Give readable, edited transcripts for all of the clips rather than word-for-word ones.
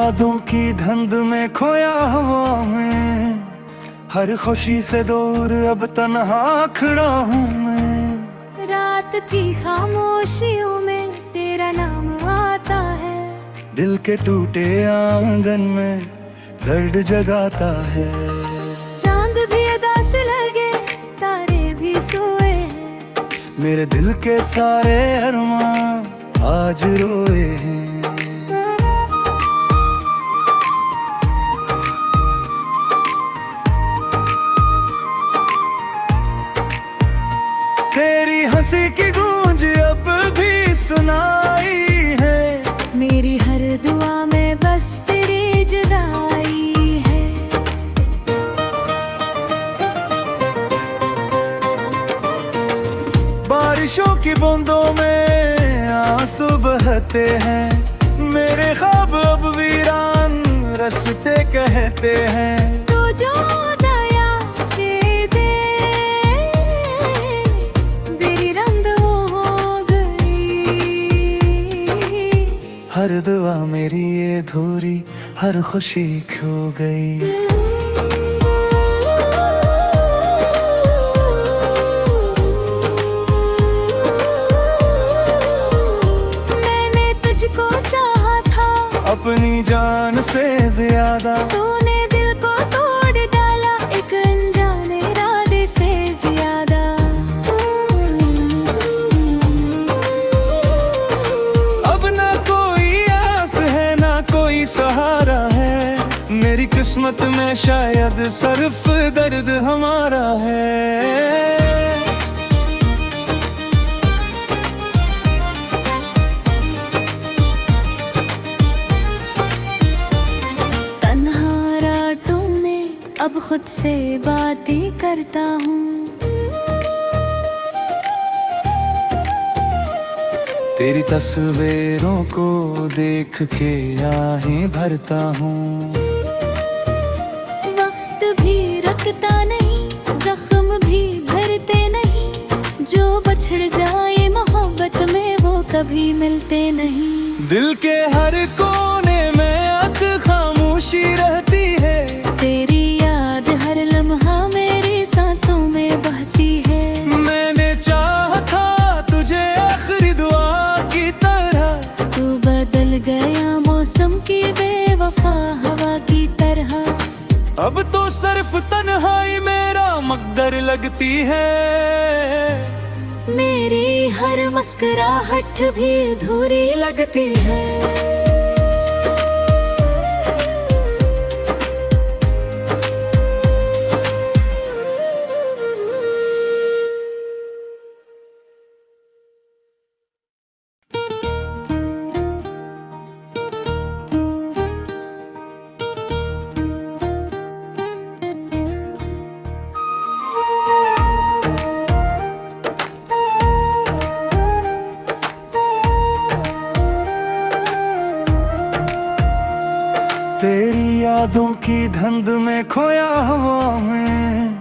यादों की धुंध में खोया हवा में, हर खुशी से दूर अब तन्हा खड़ा हूँ मैं। रात की खामोशियों में तेरा नाम आता है, दिल के टूटे आंगन में दर्द जगाता है। चांद भी अदा से लगे, तारे भी सोए हैं, मेरे दिल के सारे अरमान आज रोए हैं। तेरी हंसी की गूंज अब भी सुनाई है, मेरी हर दुआ में बस तेरी जुदाई है। बारिशों की बूंदों में आंसू बहते हैं, मेरे ख्वाब अब वीरान रास्ते कहते हैं। तो जो दया दे मेरी रंग हो गई, हर दुआ मेरी ये अधूरी, हर खुशी खो गई। मैंने तुझको चाहा था अपनी जान से ज्यादा, तूने दिल को तोड़ डाला एक अनजाने इरादे से ज्यादा। अब ना कोई आस है ना कोई सहारा है, मेरी किस्मत में शायद सिर्फ दर्द हमारा है। तन्हा रातों में अब खुद से बात ही करता हूँ, तेरी तस्वीरों को देख के आहें भरता हूँ। वक्त भी रखता नहीं, जख्म भी भरते नहीं, जो बछड़ जाए मोहब्बत में वो कभी मिलते नहीं। दिल के हर कोने में अक खामोशी रहती है, तेरी याद हर लम्हा मेरी सांसों में बहती है। मैंने चाहा था तुझे आखिरी दुआ की तरह, तू बदल गया मौसम की बेवफा हवा की तरह। अब तो सिर्फ तन्हाई मेरा मकदर लगती है। मेरी हर मुस्कुराहट भी अधूरी लगती है। तेरी यादों की धुंध में खोया हवा में,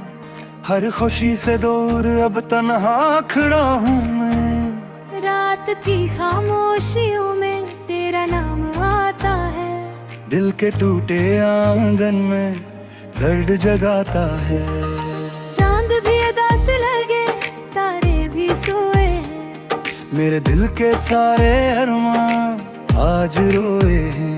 हर खुशी से दूर अब तन्हा खड़ा हूँ मैं। रात की खामोशियों में तेरा नाम आता है, दिल के टूटे आंगन में दर्द जगाता है। चांद भी अदा से लगे, तारे भी सोए हैं, मेरे दिल के सारे अरमान आज रोए हैं।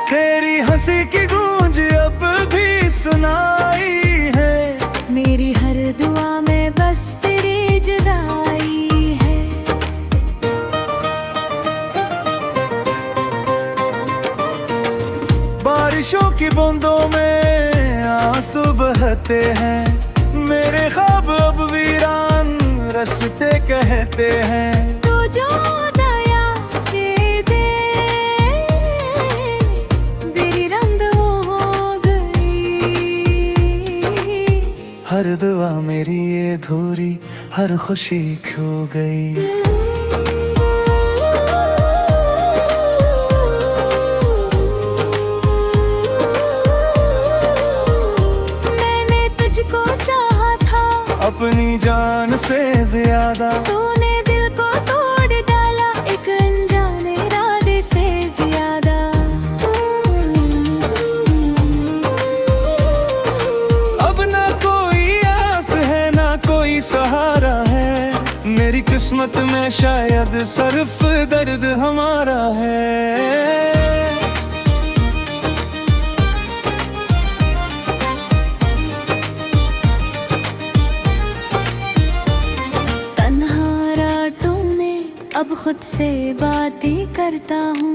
तेरी हंसी की गूंज अब भी सुनाई है, मेरी हर दुआ में बस तेरी जुदाई है। बारिशों की बूंदों में आंसू बहते हैं, मेरे ख्वाब अब वीरान रास्ते कहते हैं। तो जो दया दे मेरी रंग हो गई, हर दुआ मेरी ये अधूरी, हर खुशी खो गई। मैंने तुझको चाहा था जान से ज्यादा। तूने दिल को तोड़ डाला एक अनजाने इरादे से ज्यादा। अब ना कोई आस है ना कोई सहारा है, मेरी किस्मत में शायद सिर्फ दर्द हमारा है। तन्हा रातों में अब खुद से बातें करता हूँ।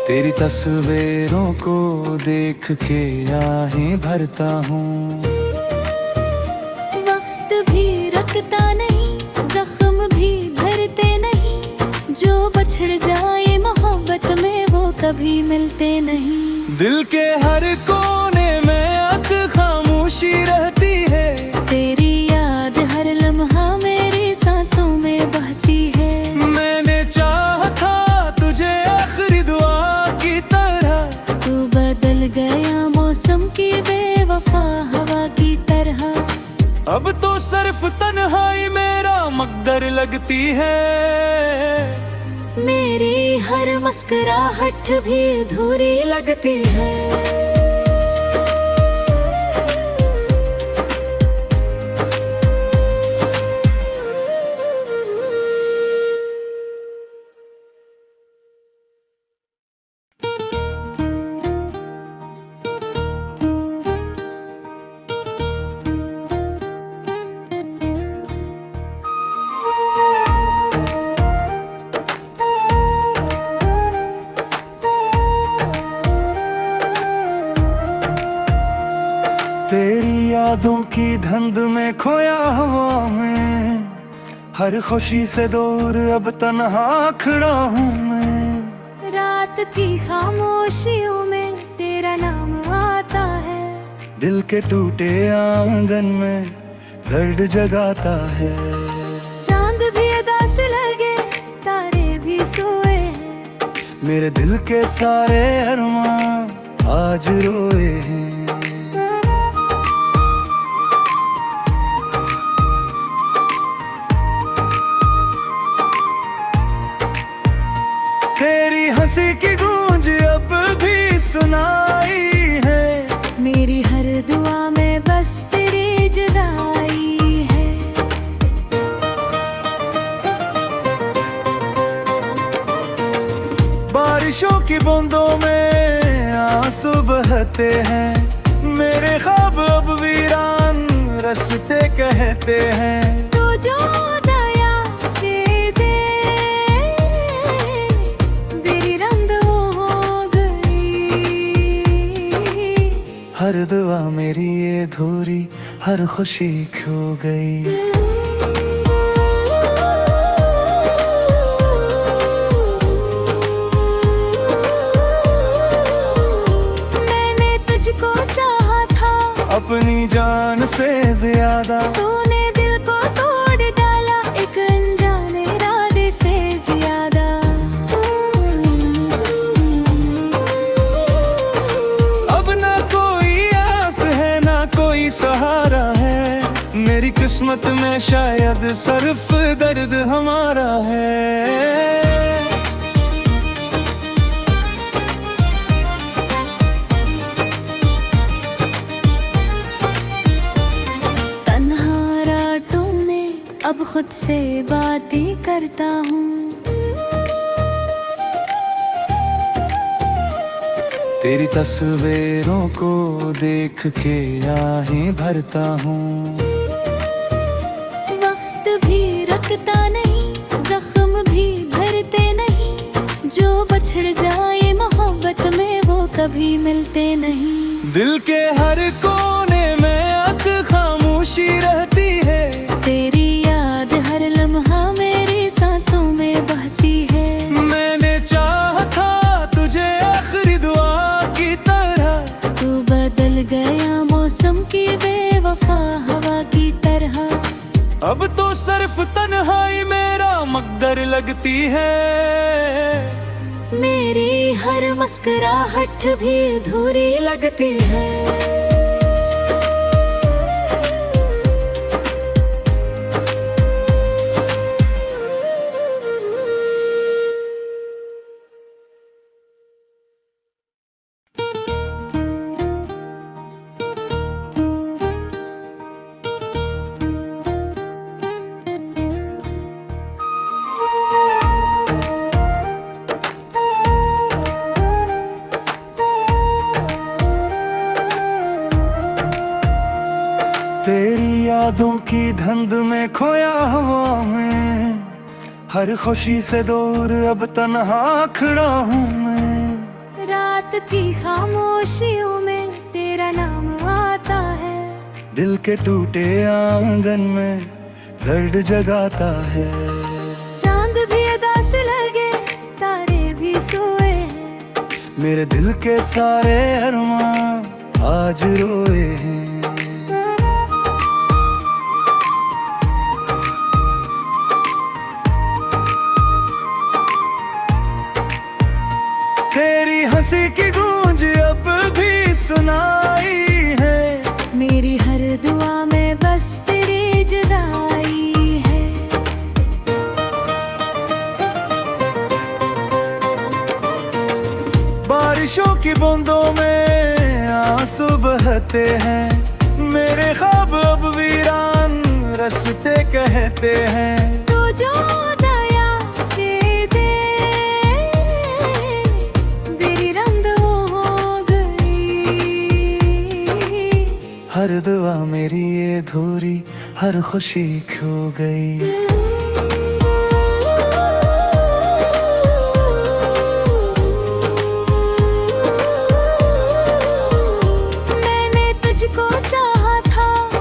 तेरी तस्वीरों को देख के आहें भरता हूँ। वक्त भी रखता नहीं, जख्म भी भरते नहीं, जो बछड़ जाए मोहब्बत में वो कभी मिलते नहीं। दिल के हर कोने में अक खामोशी रहती है, तेरी याद हर लम्हा मेरी सांसों में बहती है। मैंने चाहा था तुझे आखिरी दुआ की तरह, तू बदल गया मौसम की बेवफा हवा की तरह। अब तो सिर्फ तन्हाई मेरा मकदर लगती है। मेरी हर मुस्कुराहट भी अधूरी लगती है। तेरी यादों की धुंध में खोया हवा में, हर खुशी से दूर अब तन्हा खड़ा हूँ मैं। रात की खामोशियों में तेरा नाम आता है, दिल के टूटे आंगन में दर्द जगाता है। चांद भी अदा से लगे तारे भी सोए हैं, मेरे दिल के सारे अरमान आज रोए हैं। तेरी हंसी की गूंज अब भी सुनाई है, मेरी हर दुआ में बस तेरी जुदाई है। बारिशों की बूंदों में आंसू बहते हैं, मेरे ख्वाब अब वीरान रास्ते कहते हैं। तू जो दया दे मेरी रंग हो गई। हर दुआ मेरी ये अधूरी, हर खुशी खो गई। मैंने तुझको चाहा था अपनी जान से ज्यादा, तूने दिल को तोड़ डाला एक अनजाने इरादे से ज्यादा। अब ना कोई आस है ना कोई सहारा है, मेरी किस्मत में शायद सिर्फ दर्द हमारा है। तन्हा रातों में अब खुद से बातें करता हूँ। तेरी तस्वीरों को देख के आहें भरता हूँ। वक्त भी रखता नहीं, जख्म भी भरते नहीं, जो बछड़ जाए मोहब्बत में वो कभी मिलते नहीं। दिल के हर कोने में अक खामोशी रहती है, तेरी याद हर लम्हा मेरी सांसों में बहती है। मैंने चाहा था तुझे आखिरी दुआ की तरह, तू बदल गया मौसम की बेवफा हवा की तरह। अब तो सिर्फ तन्हाई मेरा मकदर लगती है। मेरी हर मुस्कुराहट भी अधूरी लगती है। की धुंध में खोया हवा में, हर खुशी से दूर अब तन्हा खड़ा हूँ मैं। रात की खामोशियों में तेरा नाम आता है, दिल के टूटे आंगन में दर्द जगाता है। चांद भी अदा से लगे, तारे भी सोए हैं, मेरे दिल के सारे अरमान आज रोए हैं। तेरी हंसी की गूंज अब भी सुनाई है, मेरी हर दुआ में बस तेरी जुदाई है। बारिशों की बूंदों में आंसू बहते हैं, मेरे ख्वाब अब वीरान रास्ते कहते हैं। तू जो दया से दे मेरी रंग हो गई, हर दुआ मेरी ये अधूरी, हर खुशी खो गई।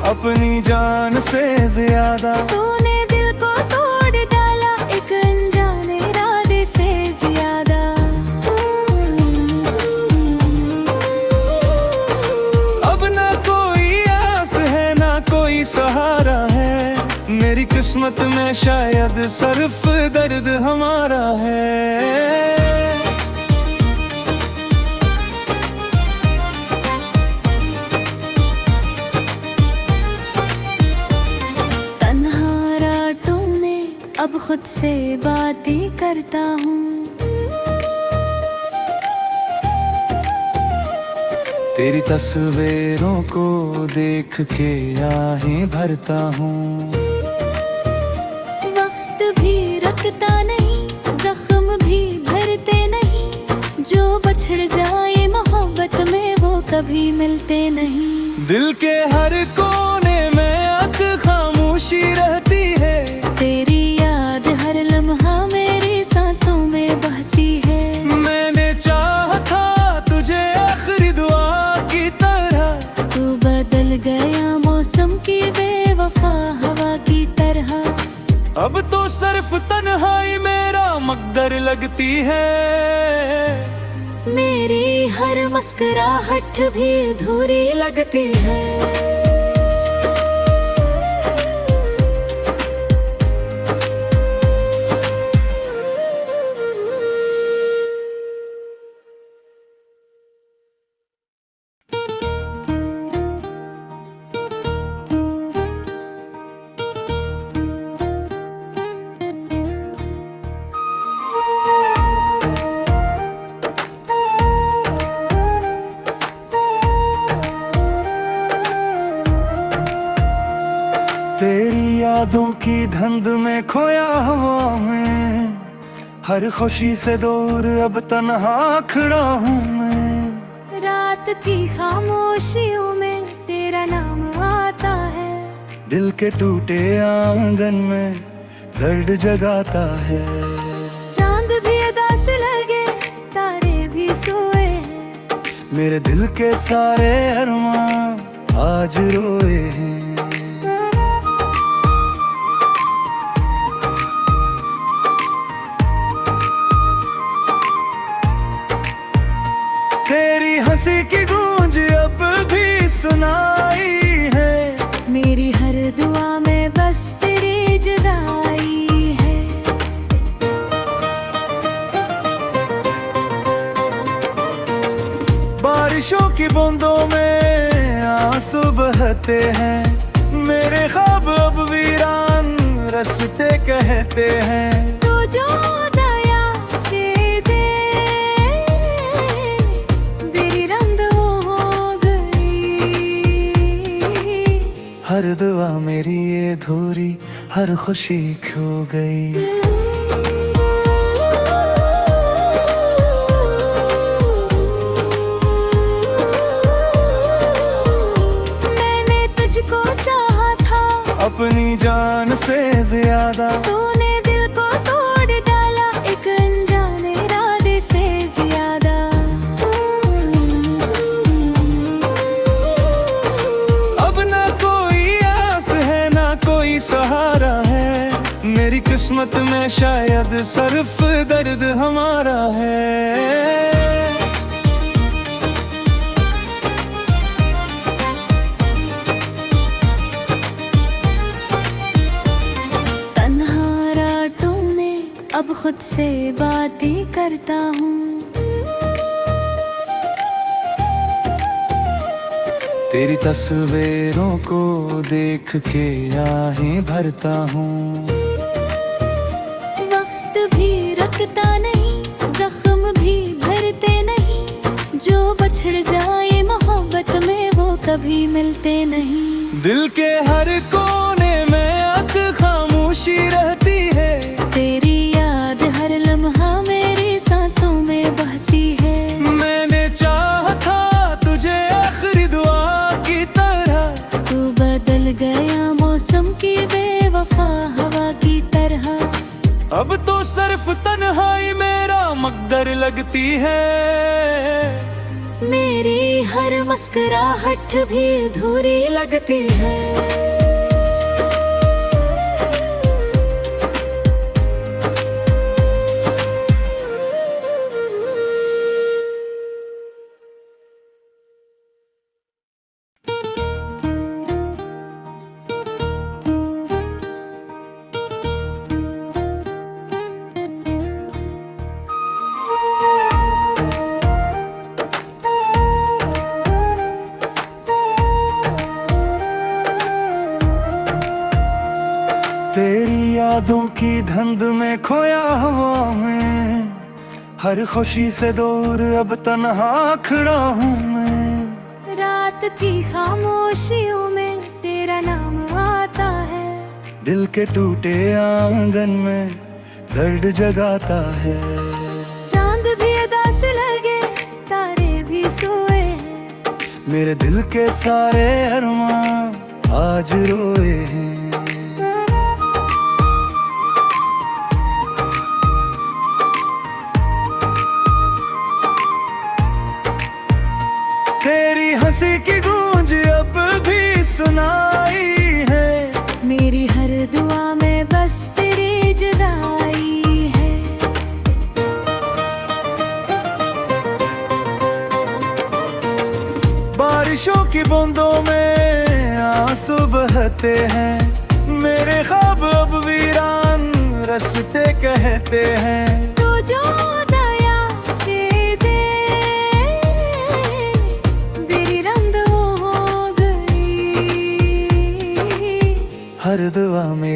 अपनी जान से ज्यादा तूने दिल को तोड़ डाला, एक अनजाने इरादे से ज्यादा। अब ना कोई आस है ना कोई सहारा है, मेरी किस्मत में शायद सिर्फ दर्द हमारा है। अब खुद से बातें करता हूँ, तेरी तस्वीरों को देख के आहें भरता हूँ। वक्त भी रखता नहीं, जख्म भी भरते नहीं, जो बछड़ जाए मोहब्बत में वो कभी मिलते नहीं। दिल के हर कोने में अक खामोशी रहती है, तेरी हर लम्हा मेरी सांसों में बहती है। मैंने चाहा था तुझे आखिरी दुआ की तरह, तू बदल गया मौसम की बेवफा हवा की तरह। अब तो सिर्फ तन्हाई मेरा मकदर लगती है, मेरी हर मुस्कुराहट भी अधूरी लगती है। तेरी यादों की धुंध में खोया हवा में, हर खुशी से दूर अब तन्हा खड़ा हूँ मैं। रात की खामोशियों में तेरा नाम आता है, दिल के टूटे आंगन में दर्द जगाता है। चांद भी अदा से लगे, तारे भी सोए हैं, मेरे दिल के सारे अरमान आज रोए हैं। तेरी हंसी की गूंज अब भी सुनाई है, मेरी हर दुआ में बस तेरी जुदाई है। बारिशों की बूंदों में आंसू बहते हैं, मेरे ख्वाब अब वीरान रास्ते कहते हैं। तू जो दया से दे मेरी रंग हो गई, हर दुआ मेरी ये अधूरी, हर खुशी खो गई। किस्मत में शायद सिर्फ दर्द हमारा है। तन्हा रातों में अब खुद से बातें करता हूँ, तेरी तस्वीरों को देख के आहें भरता हूँ। वक्त भी रखता नहीं, जख्म भी भरते नहीं, जो बछड़ जाए मोहब्बत में वो कभी मिलते नहीं। दिल के हर कोने में अक खामोशी रहती है, तेरी याद हर लम्हा मेरी सांसों में बहती है। मैंने चाहा था तुझे आखिरी दुआ की तरह, तू बदल गया मौसम की बेवफा हवा की तरह। अब तो सिर्फ तन्हाई मेरा मकदर लगती है। मेरी हर मुस्कुराहट भी अधूरी लगती है। तेरी यादों की धुंध में खोया हवा में, हर खुशी से दूर अब तन्हा खड़ा हूँ मैं। रात की खामोशियों में तेरा नाम आता है, दिल के टूटे आंगन में दर्द जगाता है। चांद भी अदा से लगे, तारे भी सोए हैं, मेरे दिल के सारे अरमान आज रोए हैं। तेरी हंसी की गूंज अब भी सुनाई है, मेरी हर दुआ में बस तेरी जुदाई है। बारिशों की बूंदों में आंसू बहते हैं, मेरे ख्वाब अब वीरान रास्ते कहते हैं। तू जो दया से दे मेरी रंग हो गई, हर दुआ में